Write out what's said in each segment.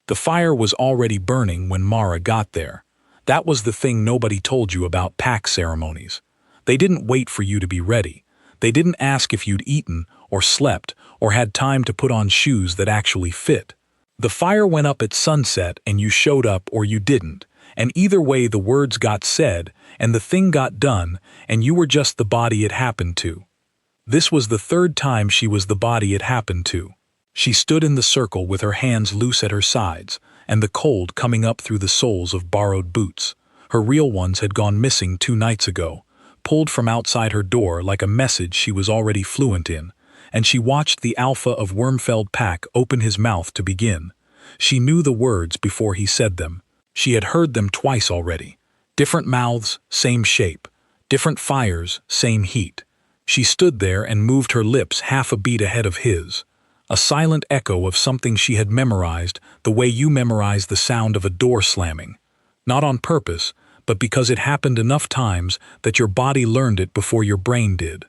The fire was already burning when Mara got there. That was the thing nobody told you about pack ceremonies. They didn't wait for you to be ready. They didn't ask if you'd eaten, or slept, or had time to put on shoes that actually fit. The fire went up at sunset and you showed up or you didn't, and either way the words got said, and the thing got done, and you were just the body it happened to. This was the third time she was the body it happened to. She stood in the circle with her hands loose at her sides, and the cold coming up through the soles of borrowed boots. Her real ones had gone missing 2 nights ago, pulled from outside her door like a message she was already fluent in, and she watched the alpha of Wormfeld pack open his mouth to begin. She knew the words before he said them. She had heard them twice already. Different mouths, same shape. Different fires, same heat. She stood there and moved her lips half a beat ahead of his. A silent echo of something she had memorized, the way you memorize the sound of a door slamming. Not on purpose, but because it happened enough times that your body learned it before your brain did.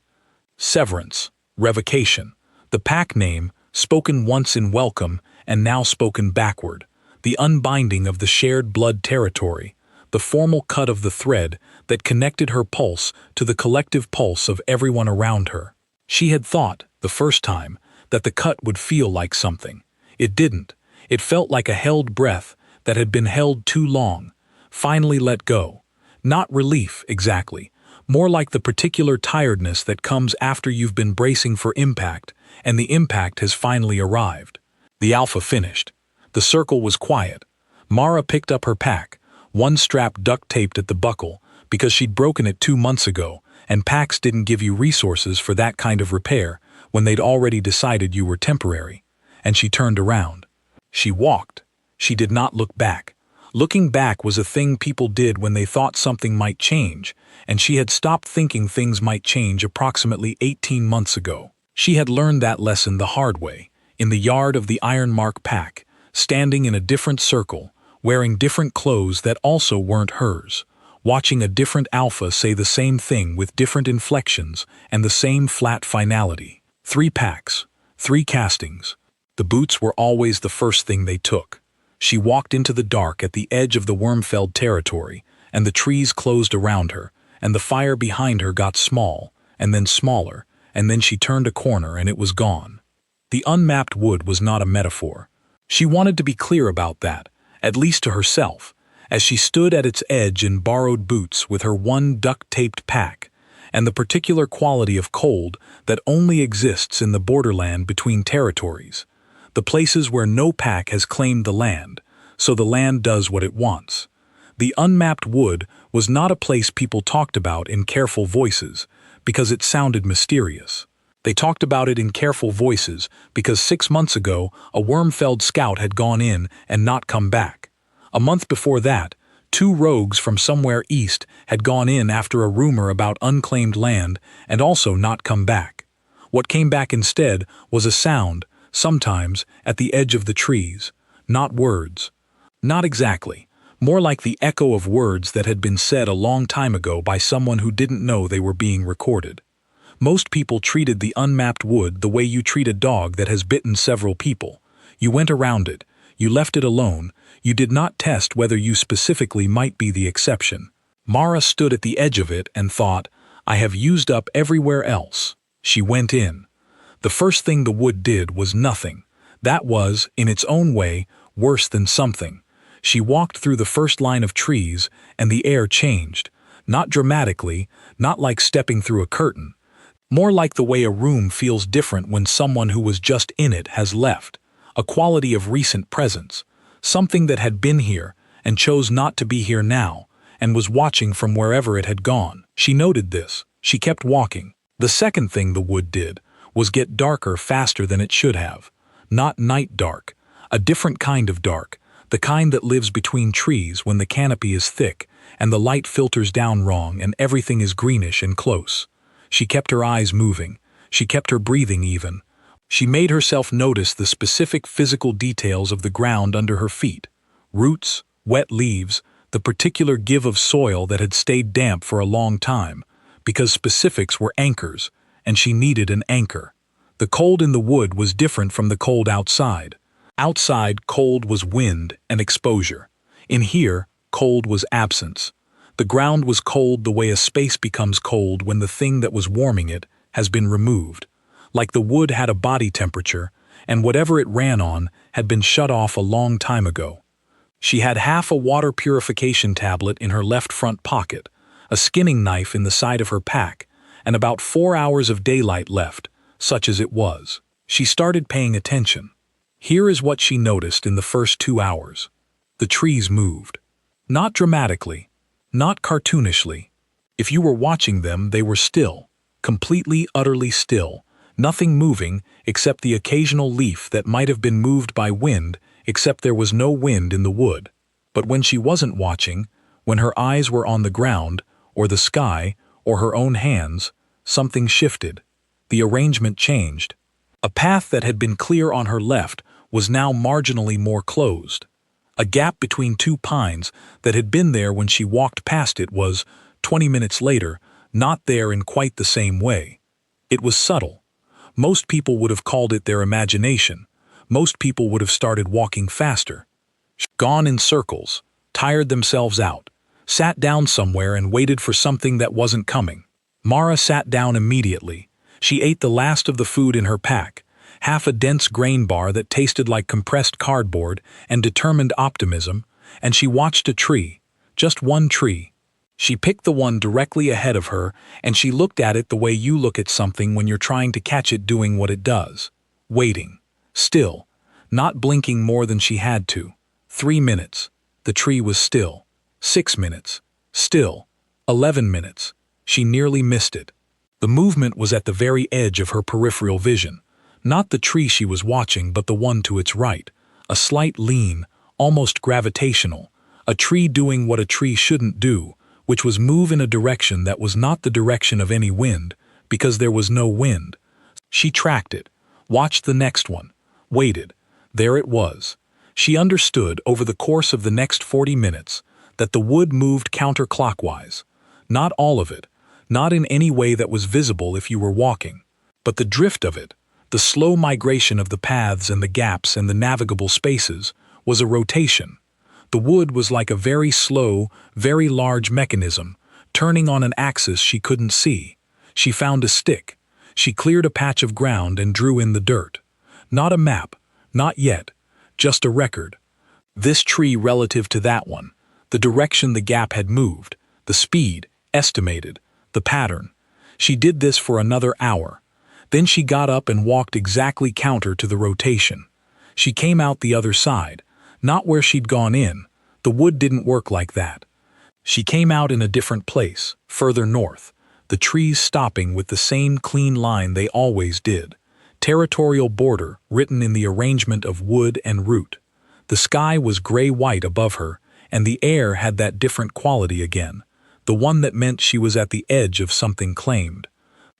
Severance, revocation, the pack name, spoken once in welcome and now spoken backward, the unbinding of the shared blood territory, the formal cut of the thread that connected her pulse to the collective pulse of everyone around her. She had thought, the first time, that the cut would feel like something. It didn't. It felt like a held breath that had been held too long, finally let go. Not relief, exactly. More like the particular tiredness that comes after you've been bracing for impact, and the impact has finally arrived. The alpha finished. The circle was quiet. Mara picked up her pack, one strap duct-taped at the buckle, because she'd broken it 2 months ago, and packs didn't give you resources for that kind of repair when they'd already decided you were temporary. And she turned around. She walked. She did not look back. Looking back was a thing people did when they thought something might change, and she had stopped thinking things might change approximately 18 months ago. She had learned that lesson the hard way, in the yard of the Ironmark pack, standing in a different circle, wearing different clothes that also weren't hers, watching a different alpha say the same thing with different inflections and the same flat finality. 3 packs, 3 castings. The boots were always the first thing they took. She walked into the dark at the edge of the Wormfeld territory, and the trees closed around her, and the fire behind her got small, and then smaller, and then she turned a corner and it was gone. The unmapped wood was not a metaphor. She wanted to be clear about that, at least to herself, as she stood at its edge in borrowed boots with her one duct-taped pack, and the particular quality of cold that only exists in the borderland between territories, the places where no pack has claimed the land, so the land does what it wants. The unmapped wood was not a place people talked about in careful voices, because it sounded mysterious. They talked about it in careful voices because 6 months ago a Wormfeld scout had gone in and not come back. A month before that, 2 rogues from somewhere east had gone in after a rumor about unclaimed land and also not come back. What came back instead was a sound, sometimes at the edge of the trees, not words. Not exactly, more like the echo of words that had been said a long time ago by someone who didn't know they were being recorded. Most people treated the unmapped wood the way you treat a dog that has bitten several people. You went around it, you left it alone, you did not test whether you specifically might be the exception. Mara stood at the edge of it and thought, I have used up everywhere else. She went in. The first thing the wood did was nothing. That was, in its own way, worse than something. She walked through the first line of trees, and the air changed. Not dramatically, not like stepping through a curtain. More like the way a room feels different when someone who was just in it has left. A quality of recent presence. Something that had been here, and chose not to be here now, and was watching from wherever it had gone. She noted this. She kept walking. The second thing the wood did was get darker faster than it should have. Not night dark. A different kind of dark. The kind that lives between trees when the canopy is thick, and the light filters down wrong and everything is greenish and close. She kept her eyes moving. She kept her breathing even. She made herself notice the specific physical details of the ground under her feet. Roots, wet leaves, the particular give of soil that had stayed damp for a long time, because specifics were anchors, and she needed an anchor. The cold in the wood was different from the cold outside. Outside, cold was wind and exposure. In here, cold was absence. The ground was cold the way a space becomes cold when the thing that was warming it has been removed. Like the wood had a body temperature, and whatever it ran on had been shut off a long time ago. She had half a water purification tablet in her left front pocket, a skinning knife in the side of her pack, and about 4 hours of daylight left, such as it was. She started paying attention. Here is what she noticed in the first 2 hours. The trees moved. Not dramatically, not cartoonishly. If you were watching them, they were still, completely, utterly still, nothing moving except the occasional leaf that might have been moved by wind, except there was no wind in the wood. But when she wasn't watching, when her eyes were on the ground, or the sky, or her own hands, something shifted. The arrangement changed. A path that had been clear on her left was now marginally more closed. A gap between two pines that had been there when she walked past it was, 20 minutes later, not there in quite the same way. It was subtle. Most people would have called it their imagination. Most people would have started walking faster. Gone in circles, tired themselves out, sat down somewhere and waited for something that wasn't coming. Mara sat down immediately. She ate the last of the food in her pack, half a dense grain bar that tasted like compressed cardboard and determined optimism, and she watched a tree, just one tree. She picked the one directly ahead of her, and she looked at it the way you look at something when you're trying to catch it doing what it does. Waiting. Still. Not blinking more than she had to. 3 minutes. The tree was still. 6 minutes. Still. 11 minutes. She nearly missed it. The movement was at the very edge of her peripheral vision. Not the tree she was watching, but the one to its right. A slight lean, almost gravitational. A tree doing what a tree shouldn't do, which was move in a direction that was not the direction of any wind, because there was no wind. She tracked it, watched the next one, waited. There it was. She understood over the course of the next 40 minutes that the wood moved counterclockwise. Not all of it, not in any way that was visible if you were walking, but the drift of it, the slow migration of the paths and the gaps and the navigable spaces, was a rotation. The wood was like a very slow, very large mechanism, turning on an axis she couldn't see. She found a stick. She cleared a patch of ground and drew in the dirt. Not a map, not yet, just a record. This tree relative to that one, the direction the gap had moved, the speed, estimated, the pattern. She did this for another hour. Then she got up and walked exactly counter to the rotation. She came out the other side, not where she'd gone in. The wood didn't work like that. She came out in a different place, further north, the trees stopping with the same clean line they always did. Territorial border written in the arrangement of wood and root. The sky was gray-white above her, and the air had that different quality again, the one that meant she was at the edge of something claimed.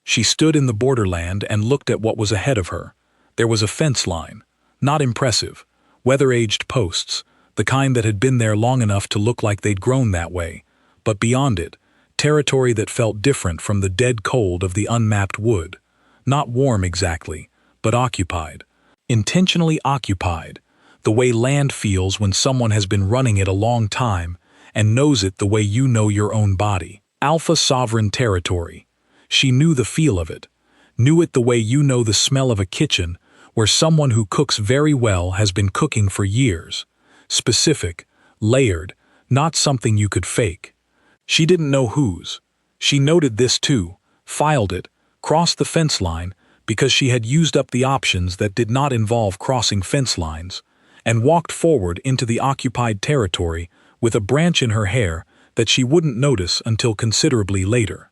She stood in the borderland and looked at what was ahead of her. There was a fence line. Not impressive. Weather-aged posts, the kind that had been there long enough to look like they'd grown that way. But beyond it, territory that felt different from the dead cold of the unmapped wood. Not warm exactly, but occupied. Intentionally occupied, the way land feels when someone has been running it a long time and knows it the way you know your own body. Alpha sovereign territory. She knew the feel of it, knew it the way you know the smell of a kitchen where someone who cooks very well has been cooking for years. Specific, layered, not something you could fake. She didn't know whose. She noted this too, filed it, crossed the fence line because she had used up the options that did not involve crossing fence lines, and walked forward into the occupied territory with a branch in her hair that she wouldn't notice until considerably later.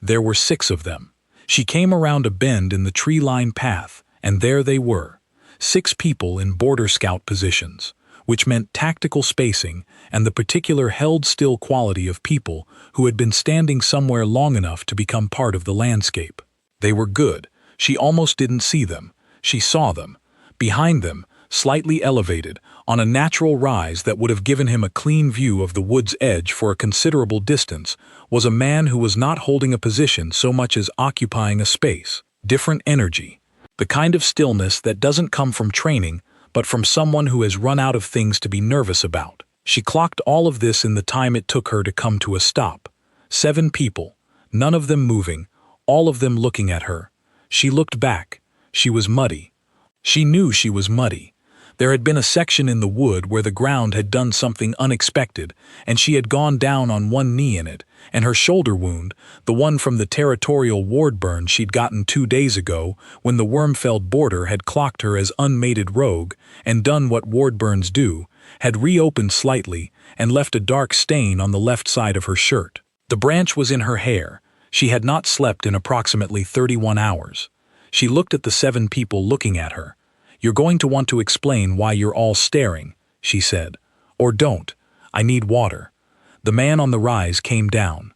There were 6 of them. She came around a bend in the tree-lined path, and there they were. 6 people in border scout positions, which meant tactical spacing and the particular held-still quality of people who had been standing somewhere long enough to become part of the landscape. They were good. She almost didn't see them. She saw them. Behind them, slightly elevated, on a natural rise that would have given him a clean view of the wood's edge for a considerable distance, was a man who was not holding a position so much as occupying a space. Different energy. The kind of stillness that doesn't come from training, but from someone who has run out of things to be nervous about. She clocked all of this in the time it took her to come to a stop. 7 people, none of them moving, all of them looking at her. She looked back. She was muddy. She knew she was muddy. There had been a section in the wood where the ground had done something unexpected, and she had gone down on one knee in it, and her shoulder wound, the one from the territorial ward burn she'd gotten 2 days ago when the Wormfeld border had clocked her as unmated rogue and done what ward burns do, had reopened slightly and left a dark stain on the left side of her shirt. The branch was in her hair. She had not slept in approximately 31 hours. She looked at the 7 people looking at her. "You're going to want to explain why you're all staring," she said. "Or don't. I need water." The man on the rise came down.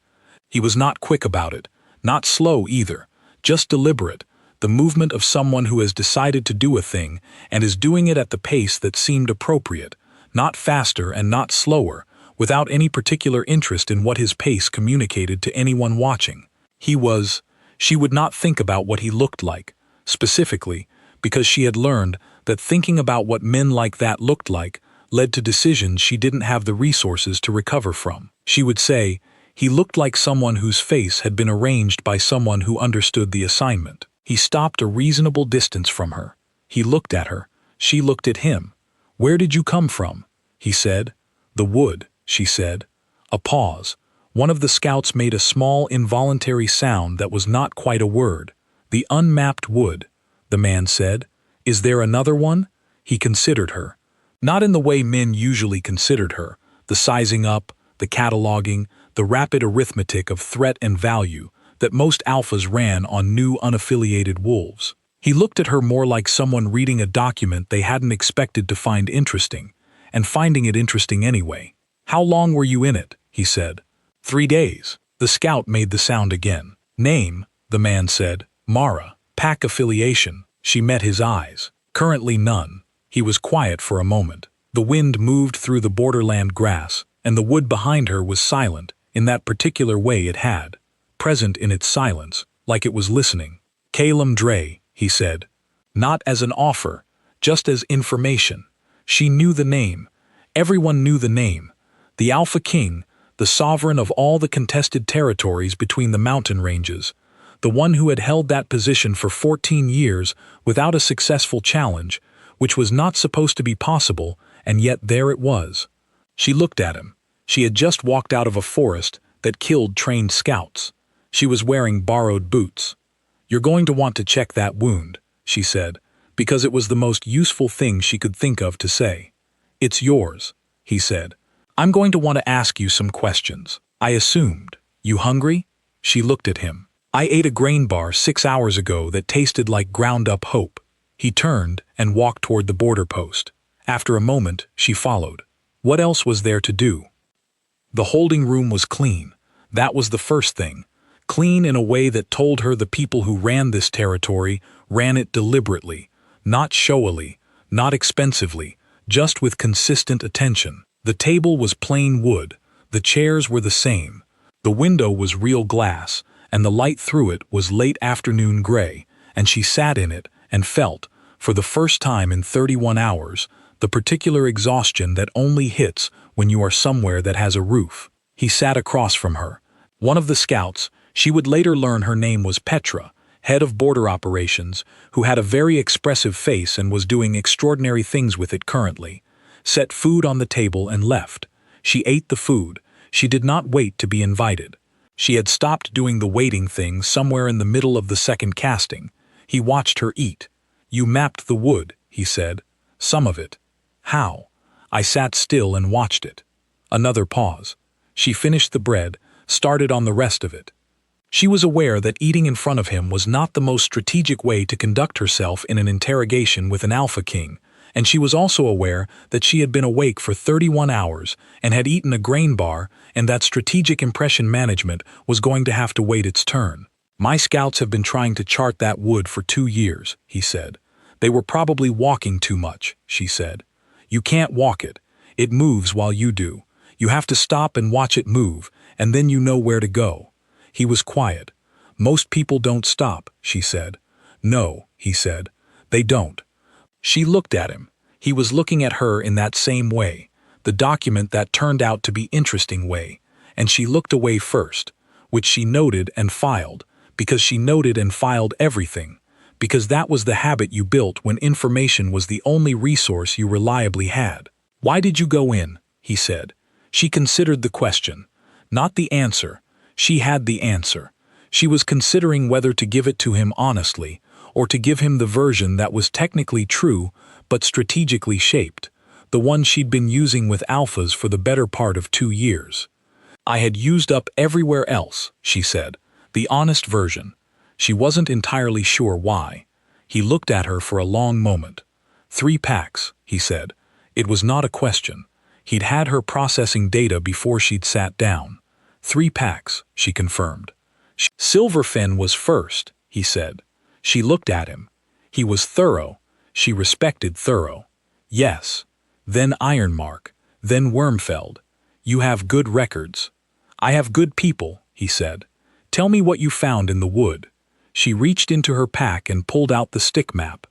He was not quick about it, not slow either, just deliberate, the movement of someone who has decided to do a thing and is doing it at the pace that seemed appropriate, not faster and not slower, without any particular interest in what his pace communicated to anyone watching. She would not think about what he looked like, specifically, because she had learned that thinking about what men like that looked like led to decisions she didn't have the resources to recover from. She would say, he looked like someone whose face had been arranged by someone who understood the assignment. He stopped a reasonable distance from her. He looked at her. She looked at him. "Where did you come from?" he said. "The wood," she said. A pause. One of the scouts made a small involuntary sound that was not quite a word. "The unmapped wood," the man said. "Is there another one?" He considered her. Not in the way men usually considered her, the sizing up, the cataloging, the rapid arithmetic of threat and value that most alphas ran on new unaffiliated wolves. He looked at her more like someone reading a document they hadn't expected to find interesting, and finding it interesting anyway. "How long were you in it?" he said. 3 days. The scout made the sound again. "Name," the man said. "Mara." "Pack affiliation." She met his eyes. "Currently none." He was quiet for a moment. The wind moved through the borderland grass, and the wood behind her was silent, in that particular way it had. Present in its silence, like it was listening. "Calum Dre," he said. Not as an offer, just as information. She knew the name. Everyone knew the name. The Alpha King, the sovereign of all the contested territories between the mountain ranges. The one who had held that position for 14 years without a successful challenge, which was not supposed to be possible, and yet there it was. She looked at him. She had just walked out of a forest that killed trained scouts. She was wearing borrowed boots. "You're going to want to check that wound," she said, because it was the most useful thing she could think of to say. "It's yours," he said. "I'm going to want to ask you some questions." I assumed. "You hungry?" She looked at him. "I ate a grain bar 6 hours ago that tasted like ground-up hope." He turned and walked toward the border post. After a moment, she followed. What else was there to do? The holding room was clean. That was the first thing. Clean in a way that told her the people who ran this territory ran it deliberately, not showily, not expensively, just with consistent attention. The table was plain wood. The chairs were the same. The window was real glass, and the light through it was late afternoon gray, and she sat in it and felt, for the first time in 31 hours, the particular exhaustion that only hits when you are somewhere that has a roof. He sat across from her. One of the scouts, she would later learn her name was Petra, head of border operations, who had a very expressive face and was doing extraordinary things with it currently, set food on the table and left. She ate the food. She did not wait to be invited. She had stopped doing the waiting thing somewhere in the middle of the second casting. He watched her eat. "You mapped the wood," he said. "Some of it." "How?" I sat still and watched it. Another pause. She finished the bread, started on the rest of it. She was aware that eating in front of him was not the most strategic way to conduct herself in an interrogation with an Alpha King, and she was also aware that she had been awake for 31 hours and had eaten a grain bar, and that strategic impression management was going to have to wait its turn. "My scouts have been trying to chart that wood for 2 years, he said. "They were probably walking too much," she said. "You can't walk it. It moves while you do. You have to stop and watch it move, and then you know where to go." He was quiet. "Most people don't stop," she said. "No," he said. "They don't." She looked at him. He was looking at her in that same way, the document that turned out to be interesting way, and she looked away first, which she noted and filed, because she noted and filed everything, because that was the habit you built when information was the only resource you reliably had. "Why did you go in?" he said. She considered the question, not the answer. She had the answer. She was considering whether to give it to him honestly, or to give him the version that was technically true but strategically shaped, the one she'd been using with alphas for the better part of 2 years. "I had used up everywhere else," she said, the honest version. She wasn't entirely sure why. He looked at her for a long moment. 3 packs, he said. It was not a question. He'd had her processing data before she'd sat down. 3 packs, she confirmed. Silverfin was first, he said. She looked at him. He was thorough. She respected thorough. Yes. Then Ironmark. Then Wormfeld. You have good records. I have good people, he said. Tell me what you found in the wood. She reached into her pack and pulled out the stick map.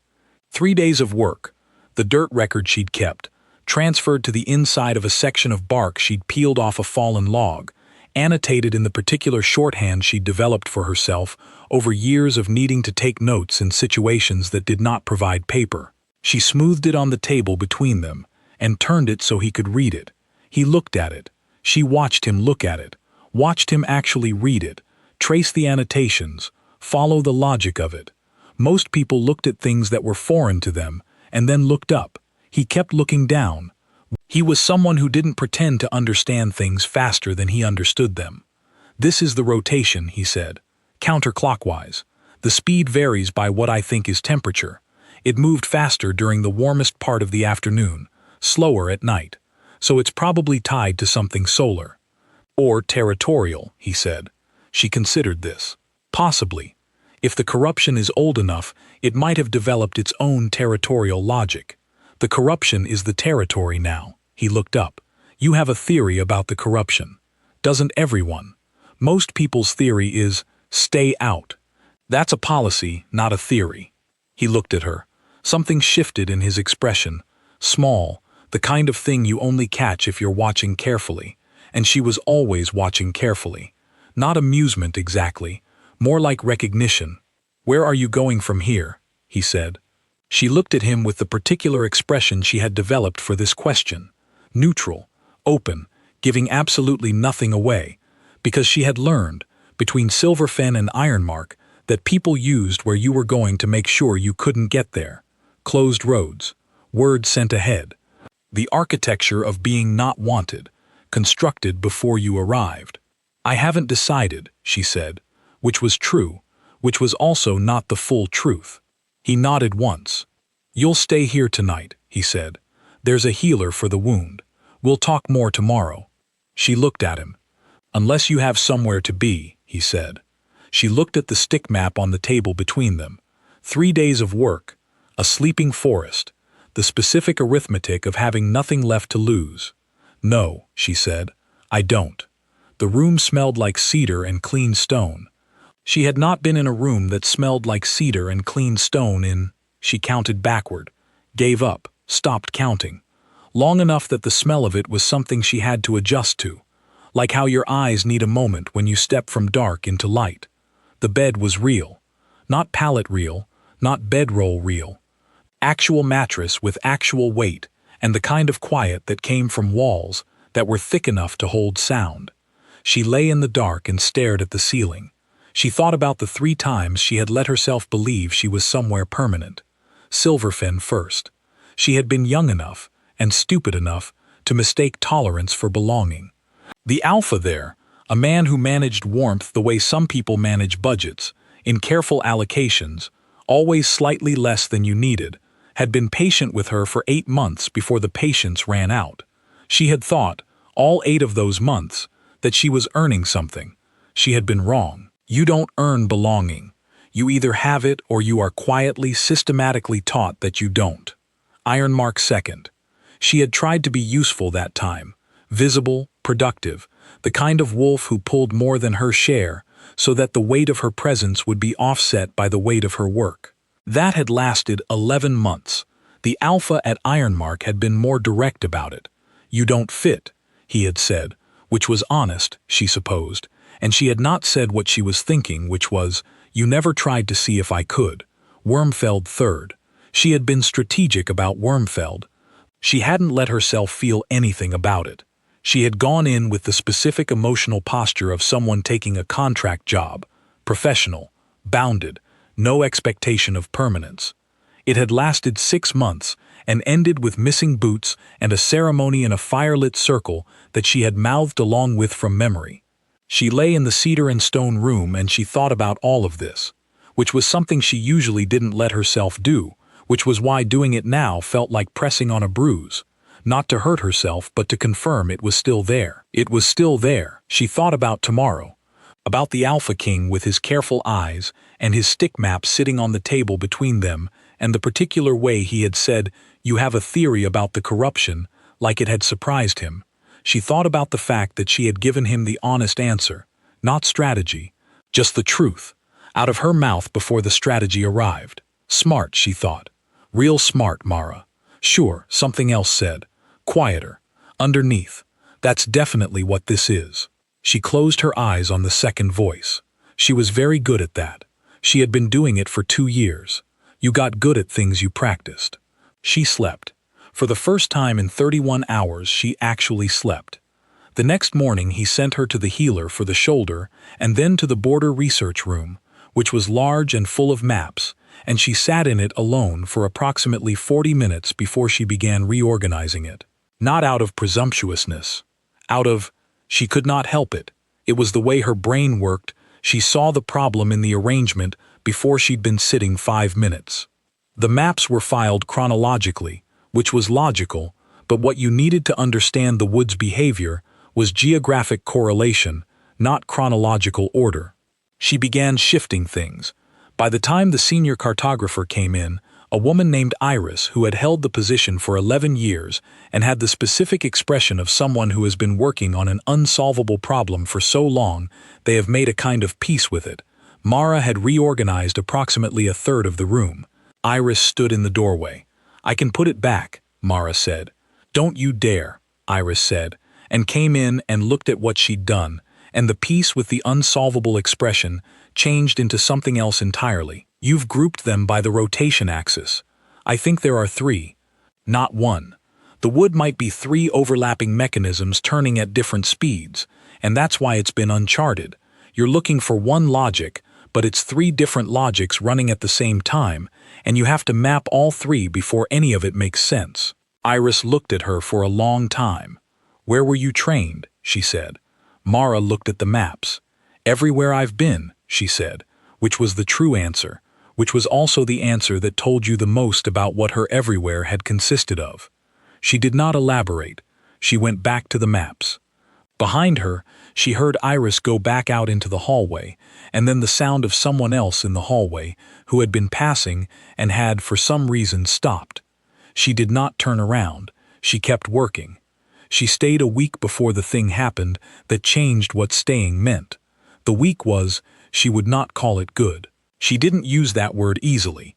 3 days of work. The dirt record she'd kept, transferred to the inside of a section of bark she'd peeled off a fallen log, annotated in the particular shorthand she'd developed for herself over years of needing to take notes in situations that did not provide paper. She smoothed it on the table between them and turned it so he could read it. He looked at it. She watched him look at it, watched him actually read it, trace the annotations, follow the logic of it. Most people looked at things that were foreign to them and then looked up. He kept looking down. He was someone who didn't pretend to understand things faster than he understood them. This is the rotation, he said. Counterclockwise. The speed varies by what I think is temperature. It moved faster during the warmest part of the afternoon, slower at night. So it's probably tied to something solar. Or territorial, he said. She considered this. Possibly. If the corruption is old enough, it might have developed its own territorial logic. The corruption is the territory now. He looked up. You have a theory about the corruption. Doesn't everyone? Most people's theory is, stay out. That's a policy, not a theory. He looked at her. Something shifted in his expression. Small, the kind of thing you only catch if you're watching carefully. And she was always watching carefully. Not amusement exactly, more like recognition. Where are you going from here? He said. She looked at him with the particular expression she had developed for this question. Neutral, open, giving absolutely nothing away, because she had learned, between Silverfen and Ironmark, that people used where you were going to make sure you couldn't get there. Closed roads, word sent ahead. The architecture of being not wanted, constructed before you arrived. I haven't decided, she said, which was true, which was also not the full truth. He nodded once. You'll stay here tonight, he said. There's a healer for the wound. We'll talk more tomorrow. She looked at him. Unless you have somewhere to be, he said. She looked at the stick map on the table between them. 3 days of work, a sleeping forest, the specific arithmetic of having nothing left to lose. No, she said, I don't. The room smelled like cedar and clean stone. She had not been in a room that smelled like cedar and clean stone in, she counted backward, gave up, stopped counting. Long enough that the smell of it was something she had to adjust to, like how your eyes need a moment when you step from dark into light. The bed was real. Not pallet real, not bedroll real. Actual mattress with actual weight and the kind of quiet that came from walls that were thick enough to hold sound. She lay in the dark and stared at the ceiling. She thought about the 3 times she had let herself believe she was somewhere permanent. Silverfin first. She had been young enough and stupid enough to mistake tolerance for belonging. The alpha there, a man who managed warmth the way some people manage budgets, in careful allocations, always slightly less than you needed, had been patient with her for 8 months before the patience ran out. She had thought, all 8 of those months, that she was earning something. She had been wrong. You don't earn belonging. You either have it or you are quietly, systematically taught that you don't. Ironmark second. She had tried to be useful that time, visible, productive, the kind of wolf who pulled more than her share so that the weight of her presence would be offset by the weight of her work. That had lasted 11 months. The alpha at Ironmark had been more direct about it. "You don't fit," he had said, which was honest, she supposed, and she had not said what she was thinking, which was, "You never tried to see if I could." Wormfeld third. She had been strategic about Wormfeld. She hadn't let herself feel anything about it. She had gone in with the specific emotional posture of someone taking a contract job, professional, bounded, no expectation of permanence. It had lasted 6 months and ended with missing boots and a ceremony in a firelit circle that she had mouthed along with from memory. She lay in the cedar and stone room and she thought about all of this, which was something she usually didn't let herself do, which was why doing it now felt like pressing on a bruise. Not to hurt herself, but to confirm it was still there. It was still there. She thought about tomorrow. About the Alpha King with his careful eyes and his stick map sitting on the table between them, and the particular way he had said, "You have a theory about the corruption," like it had surprised him. She thought about the fact that she had given him the honest answer, not strategy, just the truth, out of her mouth before the strategy arrived. Smart, she thought. Real smart, Mara. Sure, something else said. Quieter. Underneath. That's definitely what this is. She closed her eyes on the second voice. She was very good at that. She had been doing it for 2 years. You got good at things you practiced. She slept. For the first time in 31 hours, she actually slept. The next morning, he sent her to the healer for the shoulder and then to the border research room, which was large and full of maps, and she sat in it alone for approximately 40 minutes before she began reorganizing it. Not out of presumptuousness. She could not help it. It was the way her brain worked. She saw the problem in the arrangement before she'd been sitting 5 minutes. The maps were filed chronologically, which was logical, but what you needed to understand the wood's behavior was geographic correlation, not chronological order. She began shifting things. By the time the senior cartographer came in, a woman named Iris, who had held the position for 11 years and had the specific expression of someone who has been working on an unsolvable problem for so long they have made a kind of peace with it. Mara had reorganized approximately a third of the room. Iris stood in the doorway. "I can put it back," Mara said. "Don't you dare," Iris said, and came in and looked at what she'd done, and the piece with the unsolvable expression changed into something else entirely. "You've grouped them by the rotation axis. I think there are 3. Not 1. The wood might be 3 overlapping mechanisms turning at different speeds, and that's why it's been uncharted. You're looking for one logic, but it's 3 different logics running at the same time, and you have to map all 3 before any of it makes sense." Iris looked at her for a long time. "Where were you trained?" she said. Mara looked at the maps. "Everywhere I've been," she said, which was the true answer, which was also the answer that told you the most about what her everywhere had consisted of. She did not elaborate. She went back to the maps. Behind her, she heard Iris go back out into the hallway, and then the sound of someone else in the hallway who had been passing and had, for some reason, stopped. She did not turn around. She kept working. She stayed a week before the thing happened that changed what staying meant. The week was, she would not call it good. She didn't use that word easily.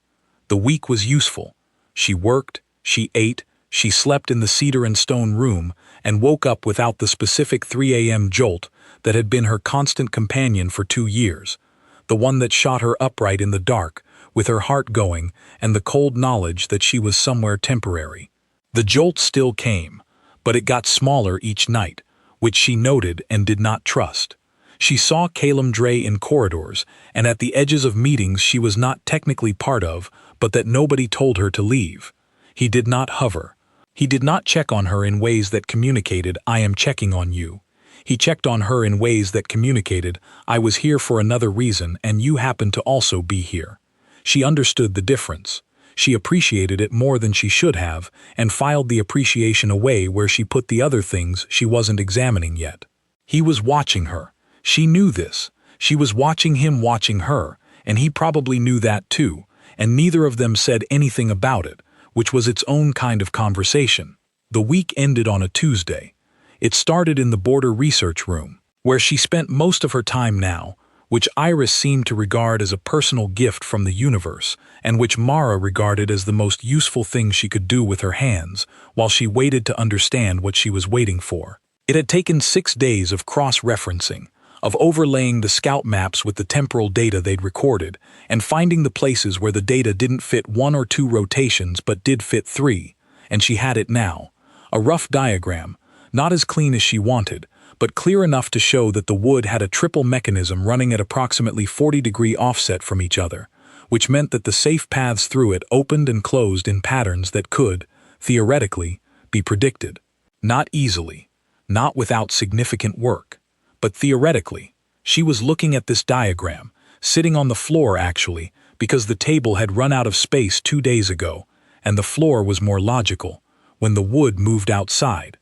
The week was useful. She worked, she ate, she slept in the cedar and stone room, and woke up without the specific 3 a.m. jolt that had been her constant companion for 2 years, the one that shot her upright in the dark, with her heart going, and the cold knowledge that she was somewhere temporary. The jolt still came, but it got smaller each night, which she noted and did not trust. She saw Calum Dre in corridors and at the edges of meetings she was not technically part of, but that nobody told her to leave. He did not hover. He did not check on her in ways that communicated, "I am checking on you." He checked on her in ways that communicated, "I was here for another reason and you happen to also be here." She understood the difference. She appreciated it more than she should have and filed the appreciation away where she put the other things she wasn't examining yet. He was watching her. She knew this. She was watching him watching her, and he probably knew that too, and neither of them said anything about it, which was its own kind of conversation. The week ended on a Tuesday. It started in the border research room, where she spent most of her time now, which Iris seemed to regard as a personal gift from the universe, and which Mara regarded as the most useful thing she could do with her hands, while she waited to understand what she was waiting for. It had taken 6 days of cross-referencing, of overlaying the scout maps with the temporal data they'd recorded, and finding the places where the data didn't fit 1 or 2 rotations but did fit 3, and she had it now. A rough diagram, not as clean as she wanted, but clear enough to show that the wood had a triple mechanism running at approximately 40-degree offset from each other, which meant that the safe paths through it opened and closed in patterns that could, theoretically, be predicted. Not easily, not without significant work, but theoretically. She was looking at this diagram, sitting on the floor actually, because the table had run out of space 2 days ago, and the floor was more logical, when the wood moved outside.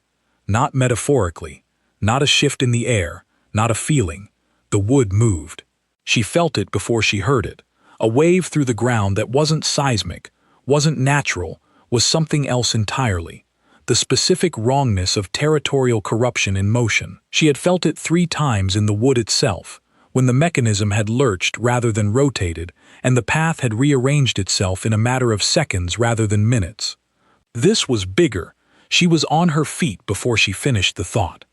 Not metaphorically, not a shift in the air, not a feeling. The wood moved. She felt it before she heard it. A wave through the ground that wasn't seismic, wasn't natural, was something else entirely. The specific wrongness of territorial corruption in motion. She had felt it 3 times in the wood itself, when the mechanism had lurched rather than rotated, and the path had rearranged itself in a matter of seconds rather than minutes. This was bigger. She was on her feet before she finished the thought.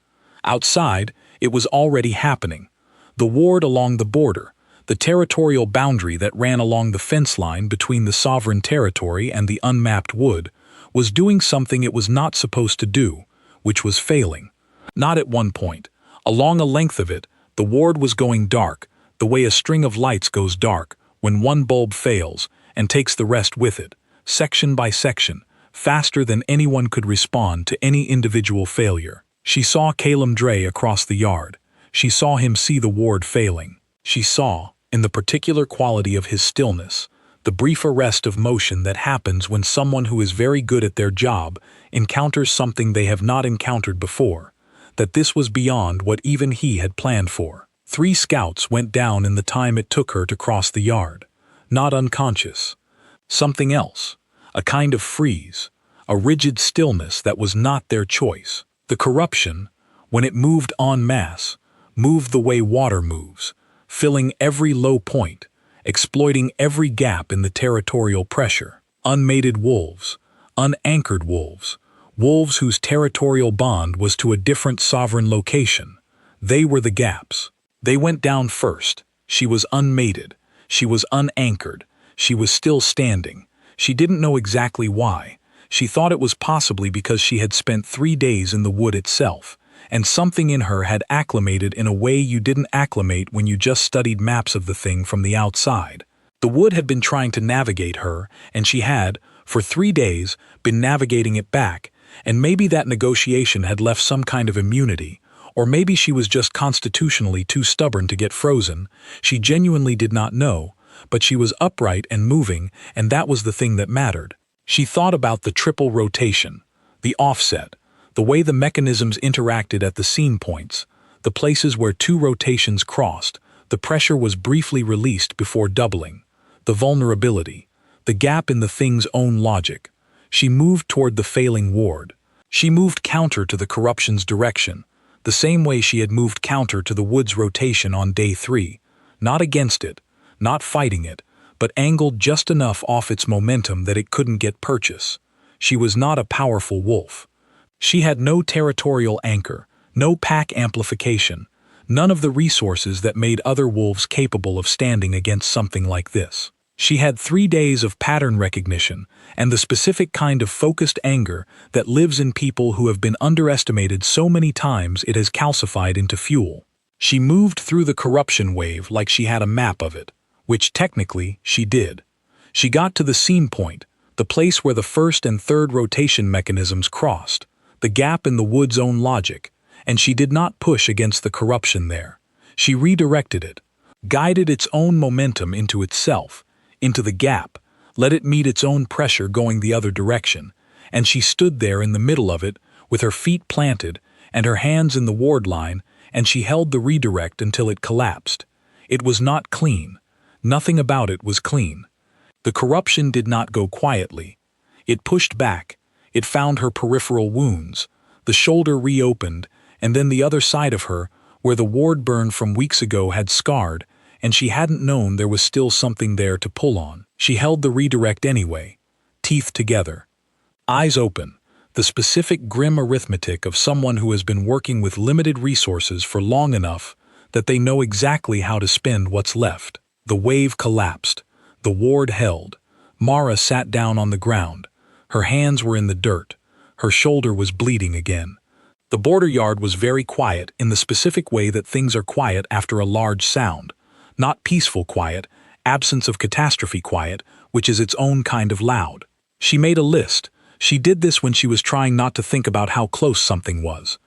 Outside, it was already happening. The ward along the border, the territorial boundary that ran along the fence line between the sovereign territory and the unmapped wood, was doing something it was not supposed to do, which was failing. Not at one point. Along a length of it, the ward was going dark, the way a string of lights goes dark when one bulb fails and takes the rest with it, section by section, faster than anyone could respond to any individual failure. She saw Calum Dre across the yard. She saw him see the ward failing. She saw, in the particular quality of his stillness, the brief arrest of motion that happens when someone who is very good at their job encounters something they have not encountered before, that this was beyond what even he had planned for. 3 scouts went down in the time it took her to cross the yard. Not unconscious. Something else. A kind of freeze. A rigid stillness that was not their choice. The corruption, when it moved en masse, moved the way water moves, filling every low point, exploiting every gap in the territorial pressure. Unmated wolves, unanchored wolves, wolves whose territorial bond was to a different sovereign location. They were the gaps. They went down first. She was unmated. She was unanchored. She was still standing. She didn't know exactly why. She thought it was possibly because she had spent 3 days in the wood itself, and something in her had acclimated in a way you didn't acclimate when you just studied maps of the thing from the outside. The wood had been trying to navigate her, and she had, for 3 days, been navigating it back, and maybe that negotiation had left some kind of immunity, or maybe she was just constitutionally too stubborn to get frozen. She genuinely did not know, but she was upright and moving, and that was the thing that mattered. She thought about the triple rotation, the offset, the way the mechanisms interacted at the scene points, the places where 2 rotations crossed, the pressure was briefly released before doubling, the vulnerability, the gap in the thing's own logic. She moved toward the failing ward. She moved counter to the corruption's direction, the same way she had moved counter to the wood's rotation on day 3, not against it, not fighting it, but angled just enough off its momentum that it couldn't get purchase. She was not a powerful wolf. She had no territorial anchor, no pack amplification, none of the resources that made other wolves capable of standing against something like this. She had 3 days of pattern recognition and the specific kind of focused anger that lives in people who have been underestimated so many times it has calcified into fuel. She moved through the corruption wave like she had a map of it, which technically she did. She got to the scene point, the place where the first and third rotation mechanisms crossed, the gap in the wood's own logic, and she did not push against the corruption there. She redirected it, guided its own momentum into itself, into the gap, let it meet its own pressure going the other direction, and she stood there in the middle of it with her feet planted and her hands in the ward line, and she held the redirect until it collapsed. It was not clean. Nothing about it was clean. The corruption did not go quietly. It pushed back. It found her peripheral wounds. The shoulder reopened, and then the other side of her, where the ward burn from weeks ago had scarred, and she hadn't known there was still something there to pull on. She held the redirect anyway, teeth together, eyes open, the specific grim arithmetic of someone who has been working with limited resources for long enough that they know exactly how to spend what's left. The wave collapsed. The ward held. Mara sat down on the ground. Her hands were in the dirt. Her shoulder was bleeding again. The border yard was very quiet in the specific way that things are quiet after a large sound. Not peaceful quiet, absence of catastrophe quiet, which is its own kind of loud. She made a list. She did this when she was trying not to think about how close something was.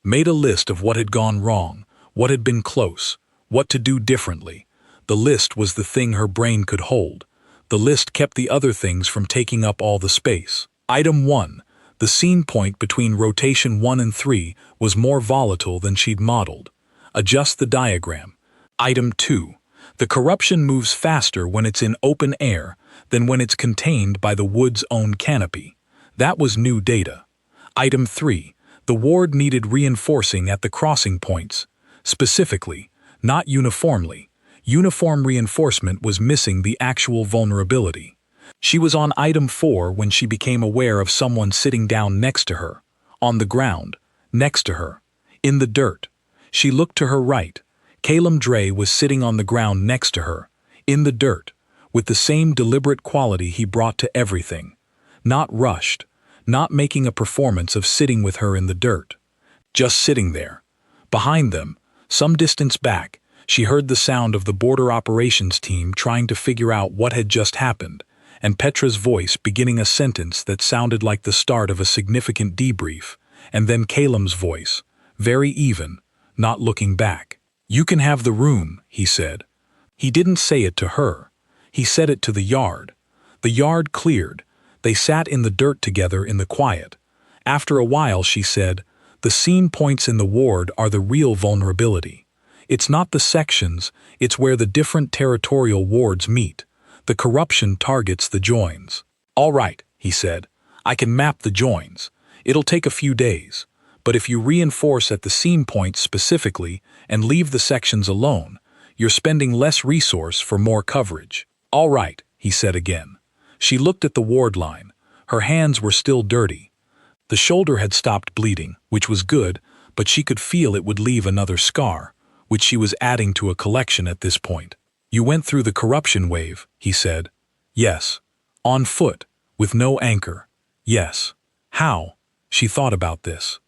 Made a list of what had gone wrong, what had been close, what to do differently. The list was the thing her brain could hold. The list kept the other things from taking up all the space. Item 1. The scene point between rotation 1 and 3 was more volatile than she'd modeled. Adjust the diagram. Item 2. The corruption moves faster when it's in open air than when it's contained by the wood's own canopy. That was new data. Item 3. The ward needed reinforcing at the crossing points. Specifically, not uniformly. Uniform reinforcement was missing the actual vulnerability. She was on item 4 when she became aware of someone sitting down next to her, on the ground, next to her, in the dirt. She looked to her right. Calum Dre was sitting on the ground next to her, in the dirt, with the same deliberate quality he brought to everything. Not rushed, not making a performance of sitting with her in the dirt. Just sitting there. Behind them, some distance back, she heard the sound of the border operations team trying to figure out what had just happened, and Petra's voice beginning a sentence that sounded like the start of a significant debrief, and then Calum's voice, very even, not looking back. "You can have the room," he said. He didn't say it to her. He said it to the yard. The yard cleared. They sat in the dirt together in the quiet. After a while she said, "The scene points in the ward are the real vulnerability. It's not the sections, it's where the different territorial wards meet. The corruption targets the joins." "All right," he said. "I can map the joins. It'll take a few days. But if you reinforce at the scene points specifically and leave the sections alone, you're spending less resource for more coverage." "All right," he said again. She looked at the ward line. Her hands were still dirty. The shoulder had stopped bleeding, which was good, but she could feel it would leave another scar, which she was adding to a collection at this point. "You went through the corruption wave," he said. "Yes." "On foot, with no anchor." "Yes." "How?" She thought about this.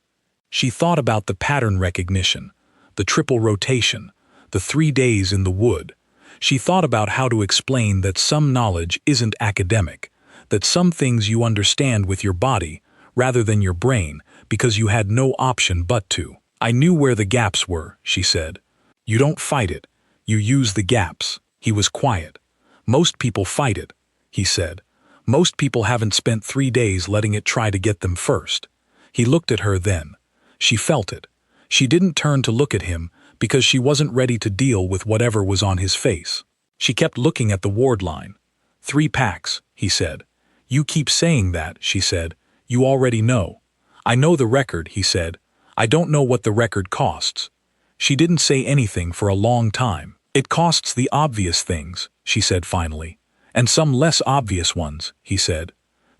She thought about the pattern recognition, the triple rotation, the 3 days in the wood. She thought about how to explain that some knowledge isn't academic, that some things you understand with your body rather than your brain because you had no option but to. "I knew where the gaps were," she said. "You don't fight it, you use the gaps." He was quiet. "Most people fight it," he said. "Most people haven't spent 3 days letting it try to get them first." He looked at her then. She felt it. She didn't turn to look at him because she wasn't ready to deal with whatever was on his face. She kept looking at the ward line. "3 packs," he said. "You keep saying that," she said. "You already know." "I know the record," he said. "I don't know what the record costs." She didn't say anything for a long time. "It costs the obvious things," she said finally. "And some less obvious ones," he said.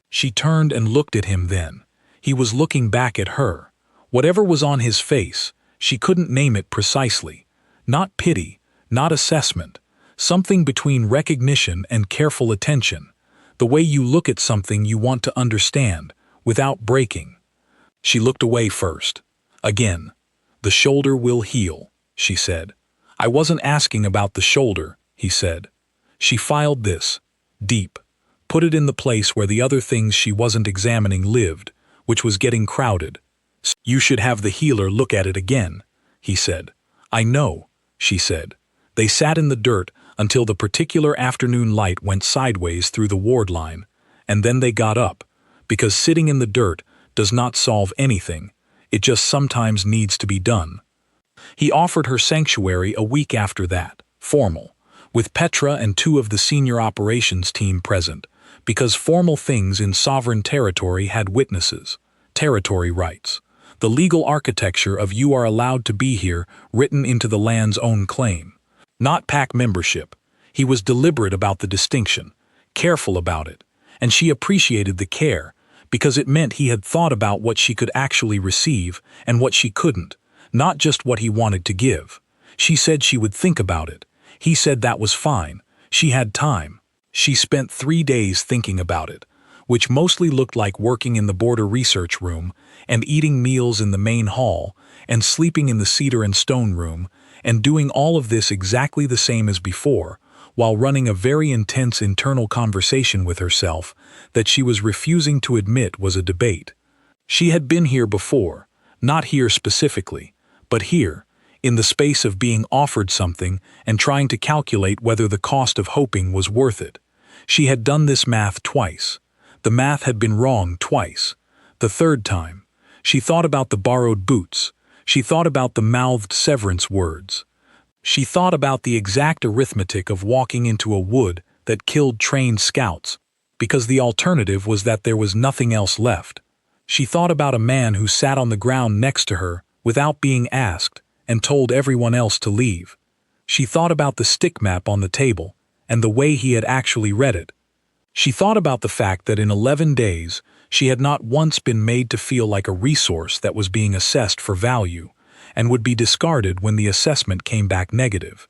She turned and looked at him then. He was looking back at her. Whatever was on his face, she couldn't name it precisely. Not pity, not assessment. Something between recognition and careful attention. The way you look at something you want to understand, without breaking. She looked away first. Again. "The shoulder will heal," she said. "I wasn't asking about the shoulder," he said. She filed this. Deep. Put it in the place where the other things she wasn't examining lived, which was getting crowded. "You should have the healer look at it again," he said. "I know," she said. They sat in the dirt until the particular afternoon light went sideways through the ward line, and then they got up, because sitting in the dirt does not solve anything, it just sometimes needs to be done. He offered her sanctuary a week after that, formal, with Petra and 2 of the senior operations team present, because formal things in sovereign territory had witnesses, territory rights. The legal architecture of "you are allowed to be here" written into the land's own claim. not pack membership. He was deliberate about the distinction, careful about it, and she appreciated the care, because it meant he had thought about what she could actually receive and what she couldn't, not just what he wanted to give. She said she would think about it. He said that was fine. She had time. She spent 3 days thinking about it, which mostly looked like working in the border research room and eating meals in the main hall and sleeping in the cedar and stone room and doing all of this exactly the same as before, while running a very intense internal conversation with herself that she was refusing to admit was a debate. She had been here before, not here specifically, but here, in the space of being offered something and trying to calculate whether the cost of hoping was worth it. She had done this math twice. The math had been wrong twice. The third time, she thought about the borrowed boots. She thought about the mouthed severance words. She thought about the exact arithmetic of walking into a wood that killed trained scouts, because the alternative was that there was nothing else left. She thought about a man who sat on the ground next to her without being asked and told everyone else to leave. She thought about the stick map on the table and the way he had actually read it. She thought about the fact that in 11 days she had not once been made to feel like a resource that was being assessed for value and would be discarded when the assessment came back negative.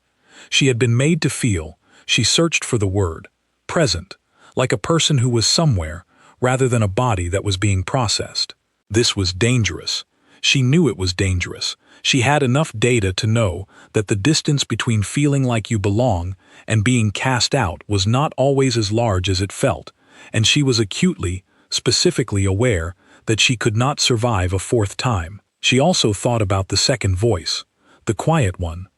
She had been made to feel, she searched for the word, present, like a person who was somewhere rather than a body that was being processed. This was dangerous. She knew it was dangerous. She had enough data to know that the distance between feeling like you belong and being cast out was not always as large as it felt, and she was acutely, specifically aware that she could not survive a fourth time. She also thought about the second voice, the quiet one,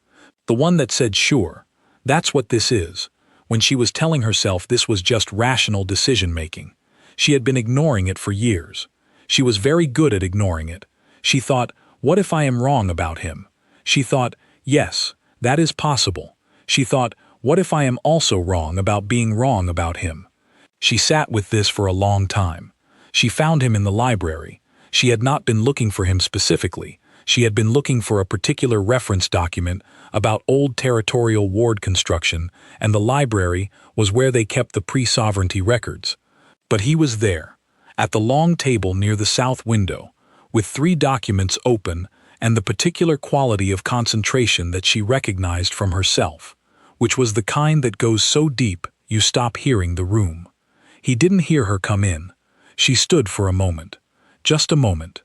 the one that said, "Sure, that's what this is," when she was telling herself this was just rational decision-making. She had been ignoring it for years. She was very good at ignoring it. She thought, what if I am wrong about him? She thought, yes, that is possible. She thought, what if I am also wrong about being wrong about him? She sat with this for a long time. She found him in the library. She had not been looking for him specifically. She had been looking for a particular reference document about old territorial ward construction, and the library was where they kept the pre-sovereignty records. But he was there, at the long table near the south window, with 3 documents open and the particular quality of concentration that she recognized from herself, which was the kind that goes so deep you stop hearing the room. He didn't hear her come in. She stood for a moment. Just a moment.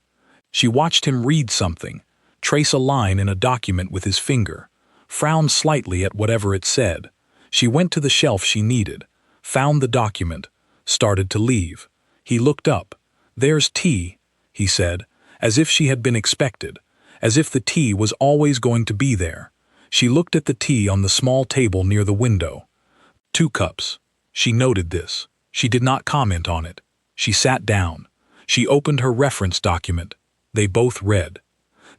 She watched him read something, trace a line in a document with his finger, frown slightly at whatever it said. She went to the shelf she needed, found the document, started to leave. He looked up. "There's tea," he said, as if she had been expected, as if the tea was always going to be there. She looked at the tea on the small table near the window. 2 cups. She noted this. She did not comment on it. She sat down. She opened her reference document. They both read.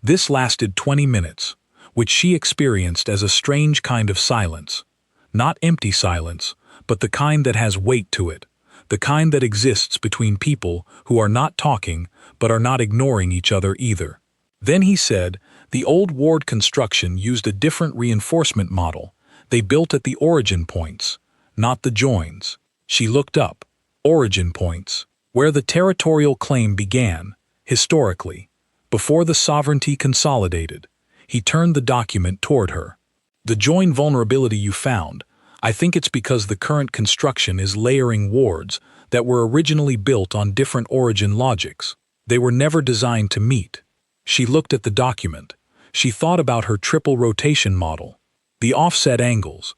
This lasted 20 minutes, which she experienced as a strange kind of silence. Not empty silence, but the kind that has weight to it, the kind that exists between people who are not talking but are not ignoring each other either. Then he said, the old ward construction used a different reinforcement model. They built at the origin points, not the joins. She looked up. Origin points, where the territorial claim began, historically, before the sovereignty consolidated. He turned the document toward her. The join vulnerability you found, I think it's because the current construction is layering wards that were originally built on different origin logics. They were never designed to meet. She looked at the document. She thought about her triple rotation model, the offset angles,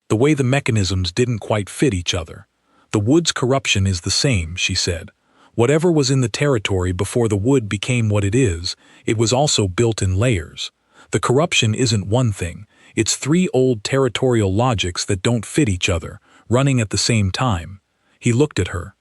the way the mechanisms didn't quite fit each other. The wood's corruption is the same, she said. Whatever was in the territory before the wood became what it is, it was also built in layers. The corruption isn't one thing, it's 3 old territorial logics that don't fit each other, running at the same time. He looked at her.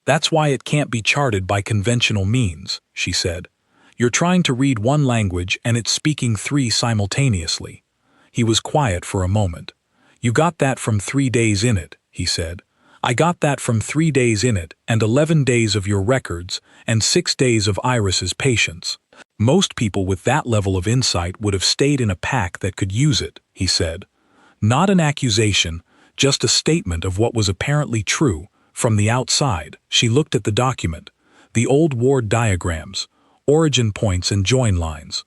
That's why it can't be charted by conventional means, she said. You're trying to read one language and it's speaking 3 simultaneously. He was quiet for a moment. You got that from 3 days in it, he said. I got that from 3 days in it and 11 days of your records and 6 days of Iris's patience. Most people with that level of insight would have stayed in a pack that could use it, he said. Not an accusation, just a statement of what was apparently true. From the outside, she looked at the document, the old ward diagrams, origin points and join lines.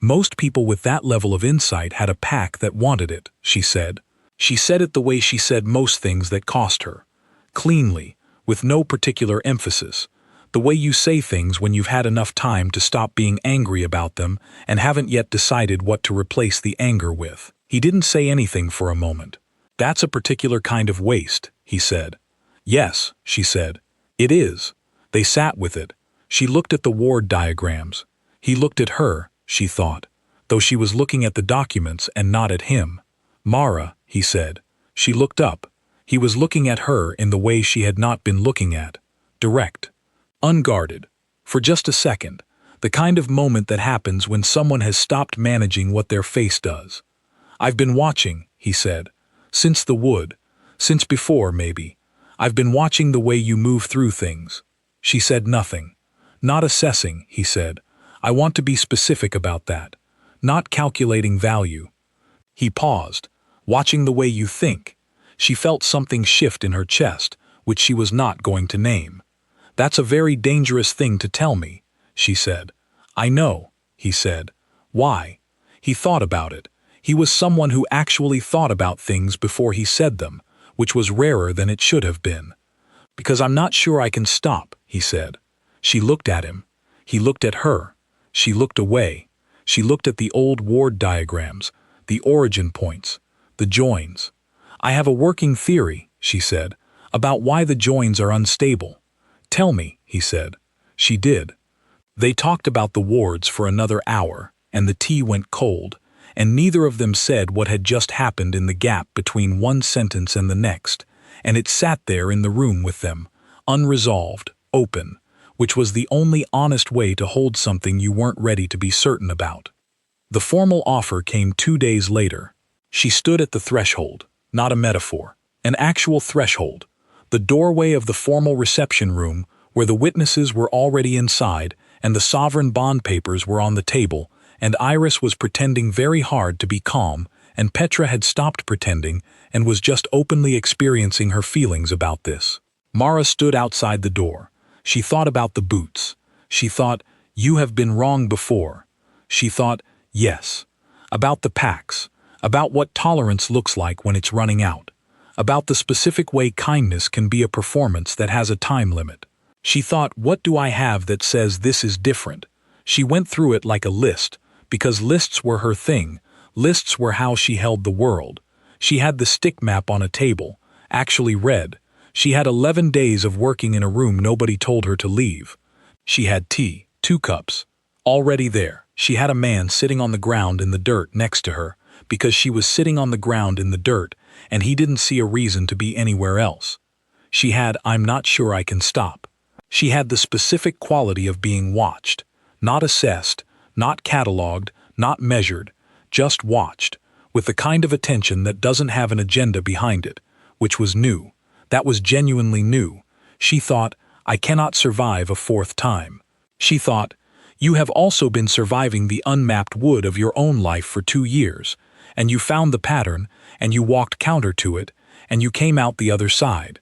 Most people with that level of insight had a pack that wanted it, she said. She said it the way she said most things that cost her. Cleanly, with no particular emphasis. The way you say things when you've had enough time to stop being angry about them and haven't yet decided what to replace the anger with. He didn't say anything for a moment. That's a particular kind of waste, he said. Yes, she said. It is. They sat with it. She looked at the ward diagrams. He looked at her, she thought, though she was looking at the documents and not at him. Mara, he said. She looked up. He was looking at her in the way she had not been looking at. Direct. Unguarded. For just a second. The kind of moment that happens when someone has stopped managing what their face does. I've been watching, he said. Since the wood. Since before, maybe. I've been watching the way you move through things. She said nothing. Not assessing, he said. I want to be specific about that. Not calculating value. He paused. Watching the way you think. She felt something shift in her chest, which she was not going to name. That's a very dangerous thing to tell me, she said. I know, he said. Why? He thought about it. He was someone who actually thought about things before he said them, which was rarer than it should have been. Because I'm not sure I can stop, he said. She looked at him. He looked at her. She looked away. She looked at the old ward diagrams, the origin points, the joins. I have a working theory, she said, about why the joins are unstable. Tell me, he said. She did. They talked about the wards for another hour, and the tea went cold, and neither of them said what had just happened in the gap between one sentence and the next, and it sat there in the room with them, unresolved, open, which was the only honest way to hold something you weren't ready to be certain about. The formal offer came 2 days later. She stood at the threshold, not a metaphor, an actual threshold, the doorway of the formal reception room where the witnesses were already inside and the sovereign bond papers were on the table, and Iris was pretending very hard to be calm, and Petra had stopped pretending and was just openly experiencing her feelings about this. Mara stood outside the door. She thought about the boots. She thought, you have been wrong before. She thought, yes. About the packs. About what tolerance looks like when it's running out. About the specific way kindness can be a performance that has a time limit. She thought, what do I have that says this is different? She went through it like a list, because lists were her thing. Lists were how she held the world. She had the stick map on a table, actually read. She had 11 days of working in a room nobody told her to leave. She had tea, 2 cups. Already there, she had a man sitting on the ground in the dirt next to her, because she was sitting on the ground in the dirt, and he didn't see a reason to be anywhere else. She had, I'm not sure I can stop. She had the specific quality of being watched, not assessed, not catalogued, not measured, just watched, with the kind of attention that doesn't have an agenda behind it, which was new. That was genuinely new. She thought, I cannot survive a 4th time. She thought, you have also been surviving the unmapped wood of your own life for 2 years, and you found the pattern, and you walked counter to it, and you came out the other side.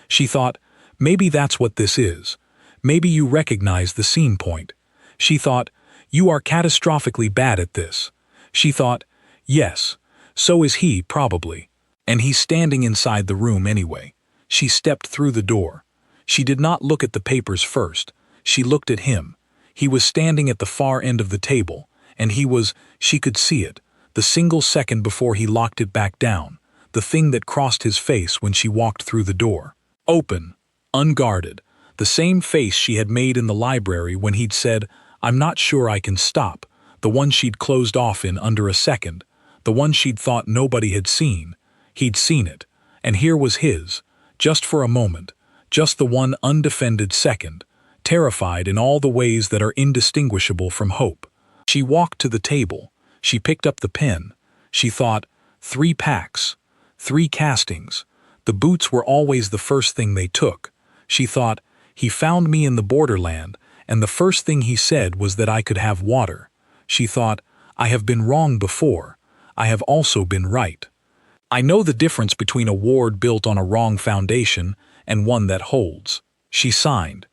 She thought, maybe that's what this is. Maybe you recognize the scene point. She thought, you are catastrophically bad at this. She thought, yes, so is he probably. And he's standing inside the room anyway. She stepped through the door. She did not look at the papers first. She looked at him. He was standing at the far end of the table, and she could see it, the single second before he locked it back down, the thing that crossed his face when she walked through the door. Open, unguarded, the same face she had made in the library when he'd said, I'm not sure I can stop, the one she'd closed off in under a second, the one she'd thought nobody had seen. He'd seen it, and here was his, just for a moment, just the one undefended second, terrified in all the ways that are indistinguishable from hope. She walked to the table. She picked up the pen. She thought, 3 packs, 3 castings. The boots were always the first thing they took. She thought, he found me in the borderland, and the first thing he said was that I could have water. She thought, I have been wrong before. I have also been right. I know the difference between a ward built on a wrong foundation and one that holds. She signed.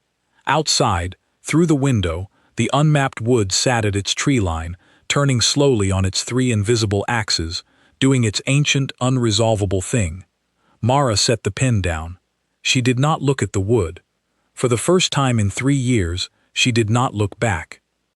Outside, through the window, the unmapped wood sat at its tree line, turning slowly on its 3 invisible axes, doing its ancient, unresolvable thing. Mara set the pen down. She did not look at the wood. For the first time in 3 years, she did not look back.